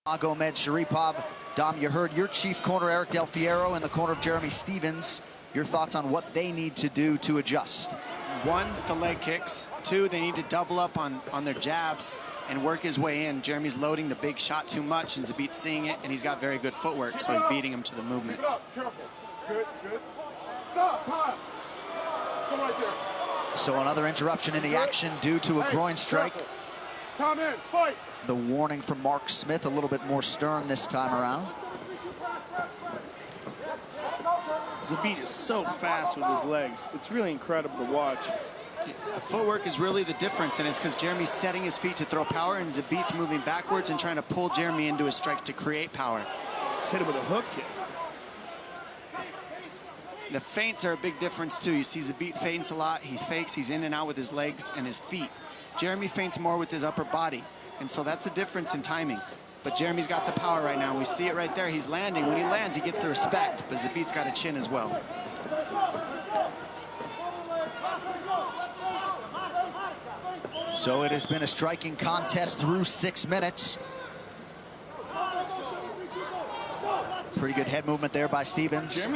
Magomedšaripov. Dom, you heard your chief corner, Eric Del Fiero, in the corner of Jeremy Stevens. Your thoughts on what they need to do to adjust? One, the leg kicks. Two, they need to double up on their jabs and work his way in. Jeremy's loading the big shot too much, and Zabit's seeing it, and he's got very good footwork, so he's beating him to the movement. Careful. Good, good. Stop, time. Come right there. So another interruption in the action due to a groin strike. Time in, fight. The warning from Mark Smith, a little bit more stern this time around. Zabit is so fast with his legs. It's really incredible to watch. The footwork is really the difference, and it's because Jeremy's setting his feet to throw power, and Zabit's moving backwards and trying to pull Jeremy into his strikes to create power. Just hit him with a hook kick. The feints are a big difference, too. You see Zabit feints a lot. He fakes. He's in and out with his legs and his feet. Jeremy feints more with his upper body, and so that's the difference in timing. But Jeremy's got the power right now. We see it right there. He's landing. When he lands, he gets the respect, but Zabit's got a chin as well. So it has been a striking contest through 6 minutes. Pretty good head movement there by Stevens.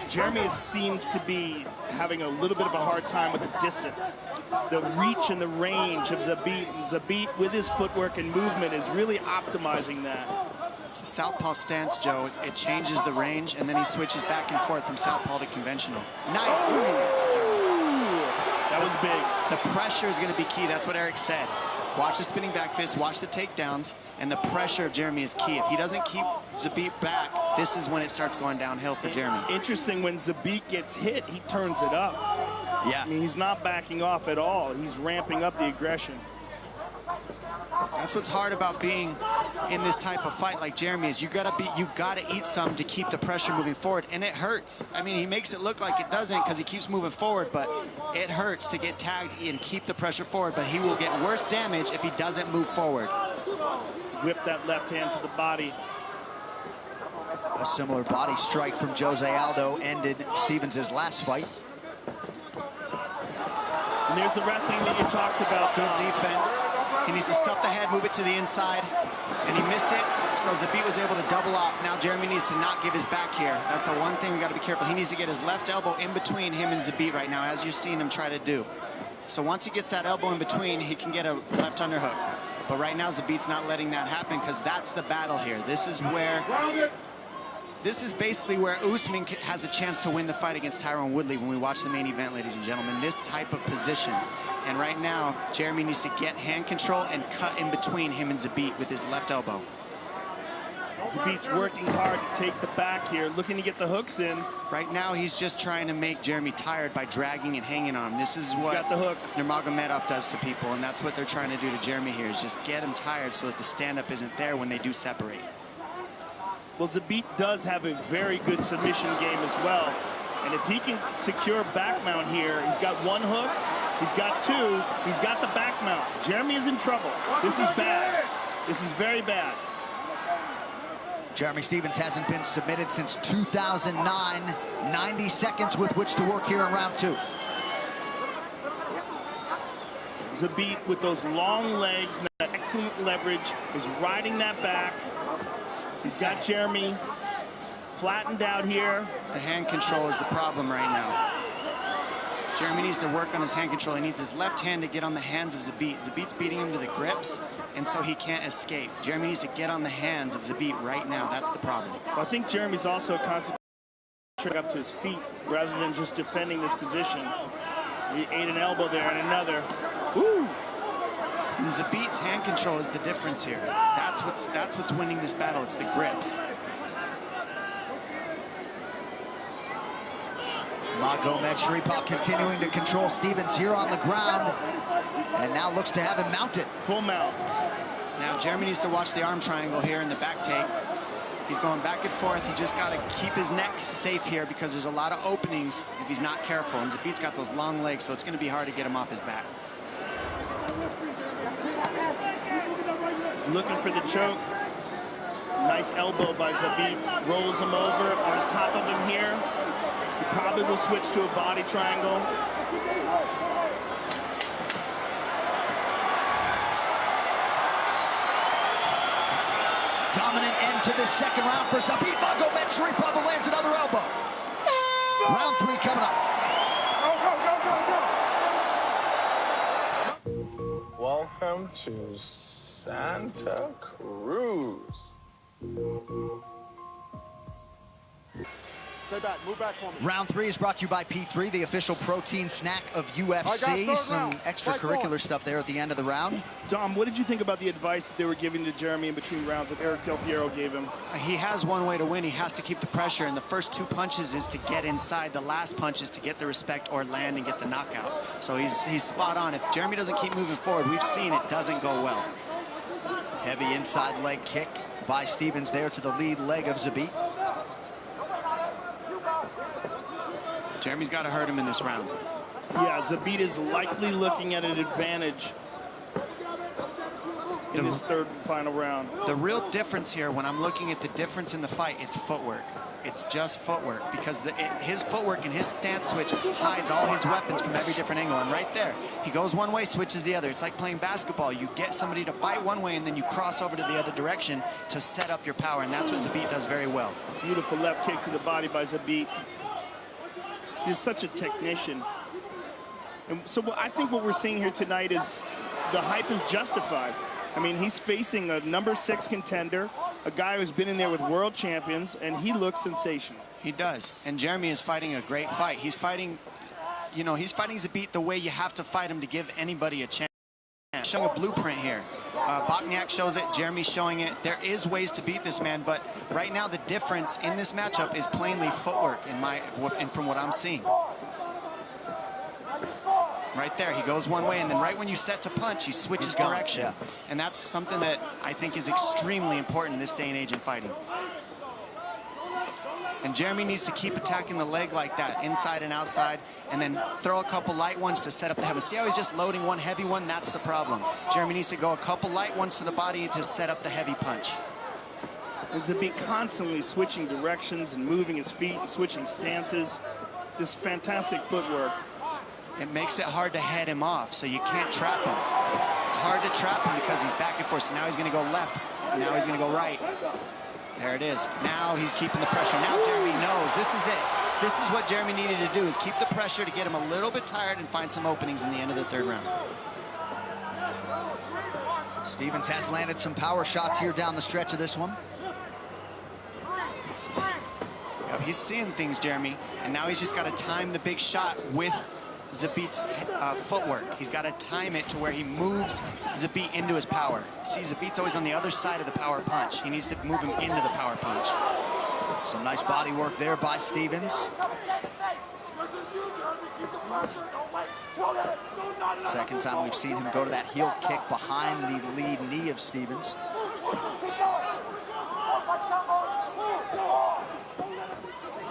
Jeremy seems to be having a little bit of a hard time with the distance. The reach and the range of Zabit. And Zabit, with his footwork and movement, is really optimizing that. It's the southpaw stance, Joe. It changes the range, and then he switches back and forth from southpaw to conventional. Nice. That was big. The pressure is going to be key. That's what Eric said. Watch the spinning back fist, watch the takedowns, and the pressure of Jeremy is key. If he doesn't keep Zabit back, this is when it starts going downhill for Jeremy. Interesting, when Zabit gets hit, he turns it up. Yeah. I mean, he's not backing off at all. He's ramping up the aggression. That's what's hard about being in this type of fight like Jeremy is you gotta eat some to keep the pressure moving forward, and it hurts. I mean, he makes it look like it doesn't because he keeps moving forward, but it hurts to get tagged and keep the pressure forward, but he will get worse damage if he doesn't move forward. Whip that left hand to the body. A similar body strike from Jose Aldo ended Stevens' last fight. And there's the wrestling that you talked about. Good defense. He needs to stuff the head, move it to the inside, and he missed it, so Zabit was able to double off. Now Jeremy needs to not give his back here. That's the one thing we got to be careful. He needs to get his left elbow in between him and Zabit right now, as you've seen him try to do. So once he gets that elbow in between, he can get a left underhook. But right now Zabit's not letting that happen because that's the battle here. This is basically where Usman has a chance to win the fight against Tyron Woodley when we watch the main event, ladies and gentlemen. This type of position. And right now, Jeremy needs to get hand control and cut in between him and Zabit with his left elbow. Zabit's working hard to take the back here, looking to get the hooks in. Right now, he's just trying to make Jeremy tired by dragging and hanging on him. This is what got the hook. Nurmagomedov does to people, and that's what they're trying to do to Jeremy here, is just get him tired so that the stand-up isn't there when they do separate. Well, Zabit does have a very good submission game as well. And if he can secure back mount here, he's got one hook, he's got two, he's got the back mount. Jeremy is in trouble. This is bad. This is very bad. Jeremy Stevens hasn't been submitted since 2009. 90 seconds with which to work here in round 2. Zabit with those long legs, and that excellent leverage, is riding that back. He's got Jeremy flattened out here. The hand control is the problem right now. Jeremy needs to work on his hand control. He needs his left hand to get on the hands of Zabit. Zabit's beating him to the grips, and so he can't escape. Jeremy needs to get on the hands of Zabit right now. That's the problem. Well, I think Jeremy's also concentrating up to his feet rather than just defending this position. He ate an elbow there and another. Woo! And Zabit's hand control is the difference here. That's what's winning this battle. It's the grips. Magomedšaripov continuing to control Stevens here on the ground, and now looks to have him mounted. Full mount. Now Jeremy needs to watch the arm triangle here in the back take. He's going back and forth. He just got to keep his neck safe here because there's a lot of openings if he's not careful. And Zabit's got those long legs, so it's going to be hard to get him off his back. He's looking for the choke. Nice elbow by Zabit. Rolls him over on top of him here. He probably will switch to a body triangle. Dominant end to the second round for Zabit. Magomedšaripov lands another elbow. Round 3 coming up. Welcome to Santa Cruz. Stay back, move back for me. Round 3 is brought to you by P3, the official protein snack of UFC. Some extracurricular stuff there at the end of the round. Dom, what did you think about the advice that they were giving to Jeremy in between rounds that Eric Del Fierro gave him? He has one way to win. He has to keep the pressure, and the first 2 punches is to get inside. The last punch is to get the respect or land and get the knockout. So he's spot on. If Jeremy doesn't keep moving forward, we've seen it doesn't go well. Heavy inside leg kick by Stevens there to the lead leg of Zabit. Jeremy's got to hurt him in this round. Yeah, Zabit is likely looking at an advantage in this third and final round. The real difference here, when I'm looking at the difference in the fight, it's footwork. It's just footwork, because his footwork and his stance switch hides all his weapons from every different angle. And right there, he goes one way, switches the other. It's like playing basketball. You get somebody to fight one way, and then you cross over to the other direction to set up your power, and that's what Zabit does very well. Beautiful left kick to the body by Zabit. He's such a technician. And so I think what we're seeing here tonight is the hype is justified. I mean, he's facing a number 6 contender, a guy who's been in there with world champions, and he looks sensational. He does. And Jeremy is fighting a great fight. He's fighting, you know, he's fighting Zabit the way you have to fight him to give anybody a chance. Showing a blueprint here. Bokniak shows it, Jeremy's showing it. There is ways to beat this man, but right now the difference in this matchup is plainly footwork from what I'm seeing. Right there, he goes one way, and then right when you set to punch, he switches direction. Yeah. And that's something that I think is extremely important in this day and age in fighting. And Jeremy needs to keep attacking the leg like that, inside and outside, and then throw a couple light ones to set up the heavy. See how he's just loading one heavy one? That's the problem. Jeremy needs to go a couple light ones to the body to set up the heavy punch. And Zabit constantly switching directions and moving his feet and switching stances. This fantastic footwork. It makes it hard to head him off, so you can't trap him. It's hard to trap him because he's back and forth. So now he's going to go left. Now he's going to go right. There it is. Now he's keeping the pressure. Now Jeremy knows this is it. This is what Jeremy needed to do, is keep the pressure to get him a little bit tired and find some openings in the end of the third round. Stevens has landed some power shots here down the stretch of this one. Yeah, he's seeing things, Jeremy, and now he's just got to time the big shot with Zabit's footwork. He's got to time it to where he moves Zabit into his power. See, Zabit's always on the other side of the power punch. He needs to move him into the power punch. Some nice body work there by Stevens. Second time we've seen him go to that heel kick behind the lead knee of Stevens.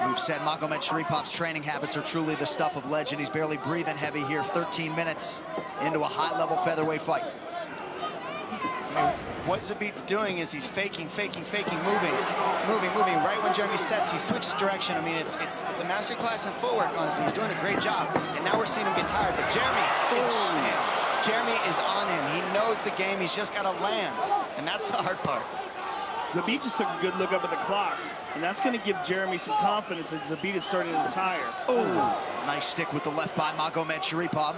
We've said Magomedšaripov's training habits are truly the stuff of legend. He's barely breathing heavy here, 13 minutes into a high-level featherweight fight. What Zabit's doing is he's faking, moving. Right when Jeremy sets, he switches direction. I mean, it's a master class in footwork, honestly. He's doing a great job. And now we're seeing him get tired, but Jeremy is on him. Jeremy is on him. He knows the game. He's just got to land. And that's the hard part. Zabit just took a good look up at the clock, and that's going to give Jeremy some confidence that Zabit is starting to tire. Oh, nice stick with the left by Magomedšaripov.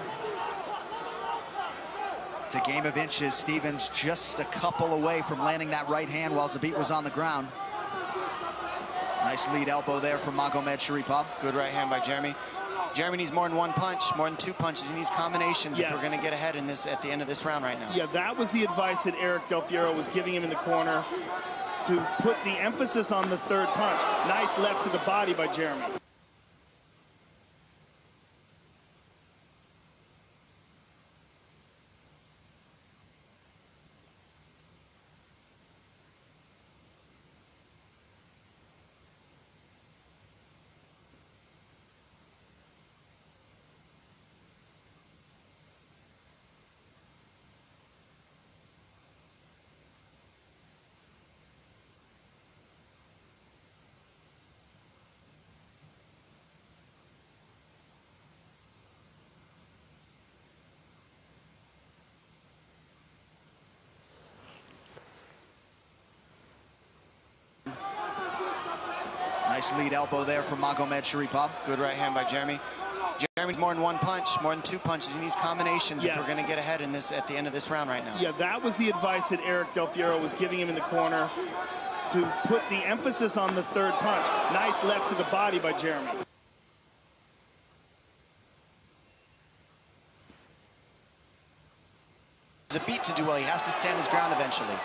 It's a game of inches. Stevens just a couple away from landing that right hand while Zabit was on the ground. Nice lead elbow there from Magomedšaripov. Good right hand by Jeremy. Jeremy needs more than one punch, more than 2 punches. He needs combinations if we're going to get ahead in this at the end of this round right now. Yeah, that was the advice that Eric Del Fierro was giving him in the corner, to put the emphasis on the third punch. Nice left to the body by Jeremy. Nice lead elbow there from Magomedšaripov. Good right hand by Jeremy. Jereme's more than one punch, more than two punches. He needs combinations if we're going to get ahead in this at the end of this round right now. Yeah, that was the advice that Eric Del Fiero was giving him in the corner, to put the emphasis on the third punch. Nice left to the body by Jereme. There's a beat to do well. He has to stand his ground eventually.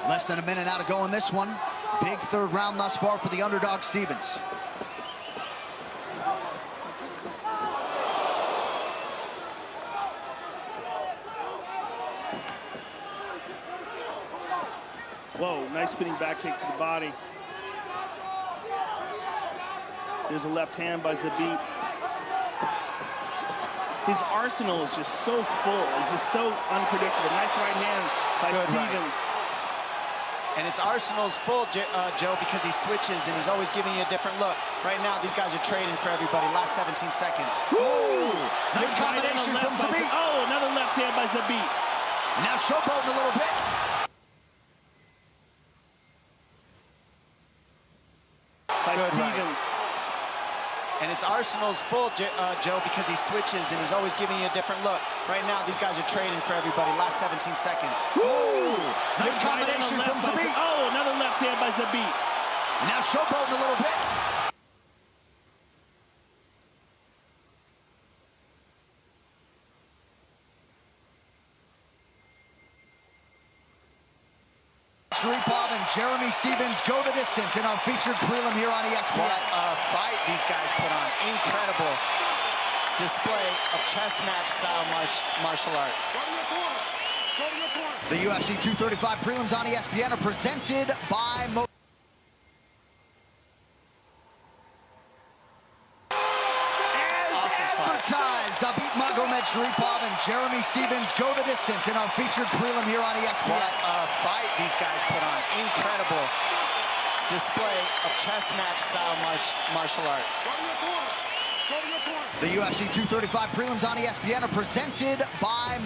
Less than a minute now to go in this one. Big third round thus far for the underdog Stevens. Whoa, nice spinning back kick to the body. There's a left hand by Zabit. His arsenal is just so full. He's just so unpredictable. Nice right hand by Stevens. Right. And its arsenal's full, Joe, because he switches and he's always giving you a different look. Right now, these guys are trading for everybody. Last 17 seconds. Ooh, nice combination from Zabit. Oh, another left hand by Zabit. Now showboating a little bit. By Stevens. And its arsenal's full, Joe, because he switches and he's always giving you a different look. Right now, these guys are trading for everybody. Last 17 seconds. Ooh, nice combination from Zabit. Oh, another left hand by Zabit. Now showboating a little bit. Sharipov and Jereme Stevens go the distance in our featured prelim here on ESPN. What a fight these guys put on. Incredible display of chess match style martial arts. The UFC 235 prelims on ESPN are presented by Zabit Magomedšaripov and Jereme Stevens go the distance in our featured prelim here on ESPN. What a fight these guys put on. Incredible display of chess match style martial arts. The UFC 235 prelims on ESPN are presented by